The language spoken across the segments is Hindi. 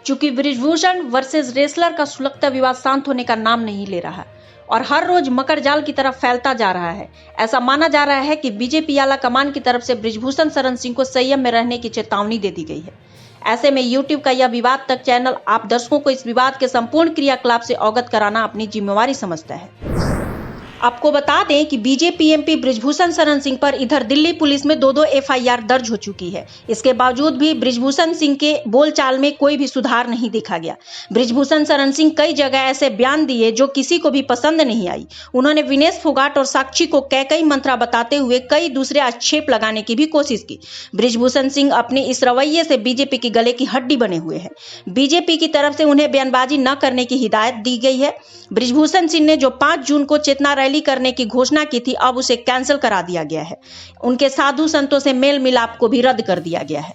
चूंकि बृजभूषण वर्सेस रेसलर का सुलगता विवाद शांत होने का नाम नहीं ले रहा और हर रोज मकर जाल की तरफ फैलता जा रहा है, ऐसा माना जा रहा है कि बीजेपी आला कमान की तरफ से बृजभूषण शरण सिंह को संयम में रहने की चेतावनी दे दी गई है। ऐसे में यूट्यूब का यह विवाद तक चैनल आप दर्शकों को इस विवाद के संपूर्ण क्रियाकलाप से अवगत कराना अपनी जिम्मेवारी समझता है। आपको बता दें कि बीजेपी एमपी बृजभूषण शरण सिंह पर इधर दिल्ली पुलिस में 2 एफआईआर दर्ज हो चुकी है। इसके बावजूद भी बृजभूषण सिंह के बोलचाल में कोई भी सुधार नहीं देखा गया। बृजभूषण शरण सिंह कई जगह ऐसे बयान दिए जो किसी को भी पसंद नहीं आई। उन्होंने विनेश फोगाट और साक्षी को कई मंत्रा बताते हुए कई दूसरे आक्षेप लगाने की भी कोशिश की। बृजभूषण सिंह अपने इस रवैये से बीजेपी की गले की हड्डी बने हुए हैं। बीजेपी की तरफ से उन्हें बयानबाजी न करने की हिदायत दी गई है। बृजभूषण सिंह ने जो 5 जून को चेतना रैली करने की घोषणा की थी, अब उसे कैंसिल करा दिया गया है। उनके साधु संतों से मेल मिलाप को भी रद्द कर दिया गया है।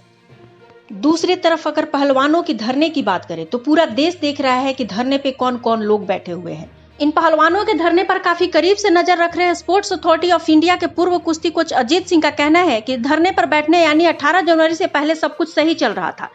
दूसरी तरफ अगर पहलवानों की धरने की बात करें तो पूरा देश देख रहा है कि धरने पे कौन कौन लोग बैठे हुए हैं। इन पहलवानों के धरने पर काफी करीब से नजर रख रहे हैं स्पोर्ट्स अथॉरिटी ऑफ इंडिया के पूर्व कुश्ती कोच अजीत सिंह का कहना है कि धरने पर बैठने यानी 18 जनवरी से पहले सब कुछ सही चल रहा था।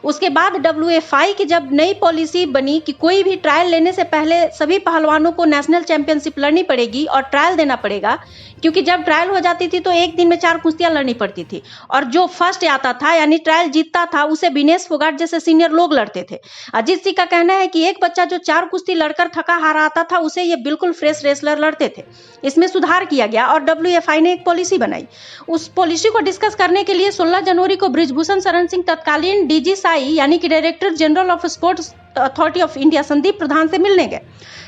उसके बाद WFI की जब नई पॉलिसी बनी कि कोई भी ट्रायल लेने से पहले सभी पहलवानों को नेशनल चैंपियनशिप लड़नी पड़ेगी और ट्रायल देना पड़ेगा, क्योंकि जब ट्रायल हो जाती थी तो एक दिन में 4 कुश्तियां लड़नी पड़ती थी और जो फर्स्ट आता था यानी ट्रायल जीतता था उसे विनेश फोगाट जैसे सीनियर लोग लड़ते थे। अजीत सिंह का कहना है कि एक बच्चा जो 4 कुश्ती लड़कर थका हारा आता था उसे ये बिल्कुल फ्रेश रेसलर लड़ते थे। इसमें सुधार किया गया और WFI ने एक पॉलिसी बनाई। उस पॉलिसी को डिस्कस करने के लिए 16 जनवरी को बृजभूषण शरण सिंह तत्कालीन DG यानी कि director general of sports authority of India Sandeep Pradhan से मिलने गए।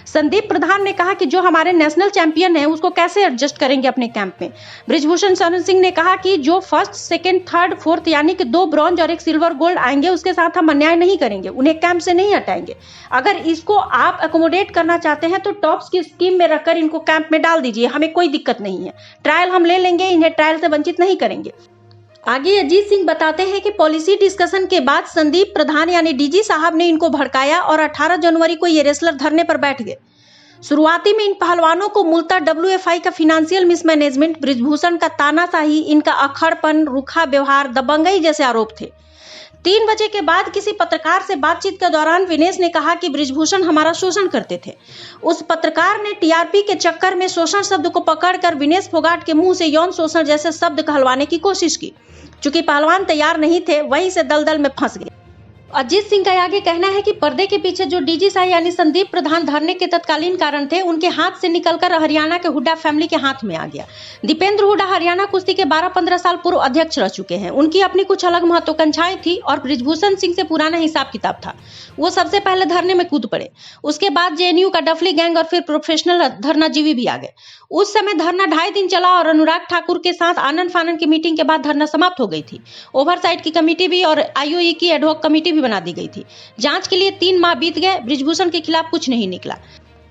संदीप प्रधान ने कहा कि जो हमारे नेशनल चैंपियन है उसको कैसे एडजस्ट करेंगे अपने कैंप में। बृजभूषण शरण सिंह ने कहा कि जो फर्स्ट, सेकंड, थर्ड, फोर्थ यानी कि 2 ब्रॉन्ज और 1 सिल्वर गोल्ड आएंगे उसके साथ हम अन्याय नहीं करेंगे, उन्हें कैंप से नहीं हटाएंगे। अगर इसको आप अकोमोडेट करना चाहते हैं तो टॉप्स की स्कीम में रखकर इनको कैंप में डाल दीजिए, हमें कोई दिक्कत नहीं है। ट्रायल हम ले लेंगे, इन्हें ट्रायल से वंचित नहीं करेंगे। आगे अजीत सिंह बताते हैं कि पॉलिसी डिस्कशन के बाद संदीप प्रधान यानी DG साहब ने इनको भड़काया और 18 जनवरी को ये रेसलर धरने पर बैठ गए। शुरुआती में इन पहलवानों को मूलतः WFI का फिनेंशियल मिसमैनेजमेंट, बृजभूषण का तानाशाही, इनका अखड़पन, रूखा व्यवहार, दबंगई जैसे आरोप थे। 3 बजे के बाद किसी पत्रकार से बातचीत के दौरान विनेश ने कहा कि बृजभूषण हमारा शोषण करते थे। उस पत्रकार ने TRP के चक्कर में शोषण शब्द को पकड़कर विनेश फोगाट के मुंह से यौन शोषण जैसे शब्द कहलवाने की कोशिश की। चूंकि पहलवान तैयार नहीं थे, वहीं से दलदल में फंस गए। अजीत सिंह का आगे कहना है कि पर्दे के पीछे जो DG साहब यानी संदीप प्रधान धरने के तत्कालीन कारण थे, उनके हाथ से निकलकर हरियाणा के हुड्डा फैमिली के हाथ में आ गया। दीपेंद्र हुड्डा हरियाणा कुश्ती के 12-15 साल पूर्व अध्यक्ष रह चुके हैं। उनकी अपनी कुछ अलग महत्वाकांक्षाएं थी और बृजभूषण सिंह से पुराना हिसाब किताब था। वो सबसे पहले धरने में कूद पड़े। उसके बाद JNU का डफली गैंग और फिर प्रोफेशनल धरनाजीवी भी आ गए। उस समय धरना 2.5 दिन चला और अनुराग ठाकुर के साथ आनंद फानन की मीटिंग के बाद धरना समाप्त हो गई थी। ओवरसाइट की कमेटी भी और IOE की एडहॉक कमेटी भी बना दी गई थी। जांच के लिए 3 माह बीत गए, बृजभूषण के खिलाफ कुछ नहीं निकला।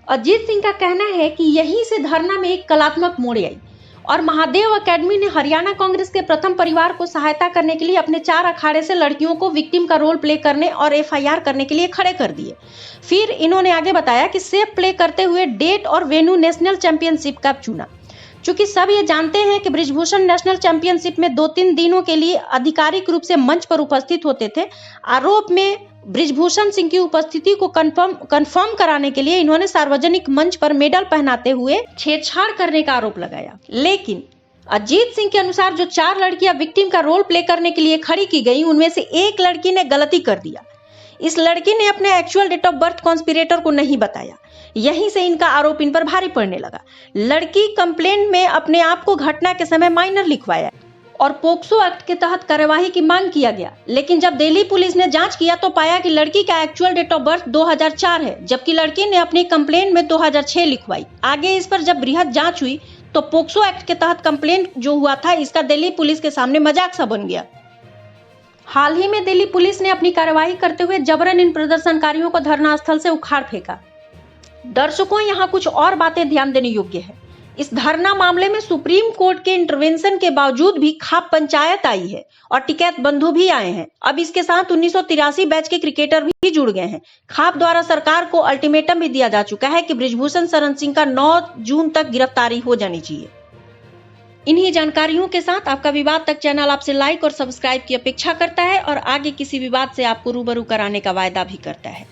अजीत सिंह का कहना है कि यहीं से धरना में एक कलात्मक मोड़ आई और महादेव अकेडमी ने हरियाणा कांग्रेस के प्रथम परिवार को सहायता करने के लिए अपने 4 अखाड़े से लड़कियों को विक्टिम का रोल प्ले करने और FIR करने के लिए खड़े कर दिए। फिर इन्होंने आगे बताया कि सेफ प्ले करते हुए डेट और वेन्यू नेशनल चैंपियनशिप का चुना। चूंकि सब ये जानते हैं कि बृजभूषण नेशनल चैंपियनशिप में 2-3 दिनों के लिए आधिकारिक रूप से मंच पर उपस्थित होते थे, आरोप में बृजभूषण सिंह की उपस्थिति को कंफर्म कराने के लिए इन्होंने सार्वजनिक मंच पर मेडल पहनाते हुए छेड़छाड़ करने का आरोप लगाया। लेकिन अजीत सिंह के अनुसार जो 4 लड़कियां विक्टिम का रोल प्ले करने के लिए खड़ी की गई, उनमें से एक लड़की ने गलती कर दिया। इस लड़की ने अपने actual date of birth conspirator को नहीं बताया। यहीं से इनका आरोप इन पर भारी पड़ने लगा। लड़की कंप्लेंट में अपने आप को घटना के समय माइनर लिखवाया और पोक्सो एक्ट के तहत कार्यवाही की मांग किया गया। लेकिन जब दिल्ली पुलिस ने जांच किया तो पाया कि लड़की का एक्चुअल डेट ऑफ बर्थ 2004 है, जबकि लड़की ने अपनी कंप्लेंट में 2006 लिखवाई। आगे इस पर जब बृहद जांच हुई तो पोक्सो एक्ट के तहत कंप्लेंट जो हुआ था, इसका दिल्ली पुलिस के सामने मजाक सा बन गया। हाल ही में दिल्ली पुलिस ने अपनी कार्यवाही करते हुए जबरन इन प्रदर्शनकारियों को धरना स्थल से उखाड़ फेंका। दर्शकों, यहाँ कुछ और बातें ध्यान देने योग्य है। इस धरना मामले में सुप्रीम कोर्ट के इंटरवेंशन के बावजूद भी खाप पंचायत आई है और टिकैत बंधु भी आए हैं। अब इसके साथ 1983 बैच के क्रिकेटर भी जुड़ गए हैं। खाप द्वारा सरकार को अल्टीमेटम भी दिया जा चुका है कि बृजभूषण शरण सिंह का 9 जून तक गिरफ्तारी हो जानी चाहिए। इन्हीं जानकारियों के साथ आपका विवाद तक चैनल आपसे लाइक और सब्सक्राइब की अपेक्षा करता है और आगे किसी विवाद से आपको रूबरू कराने का वायदा भी करता है।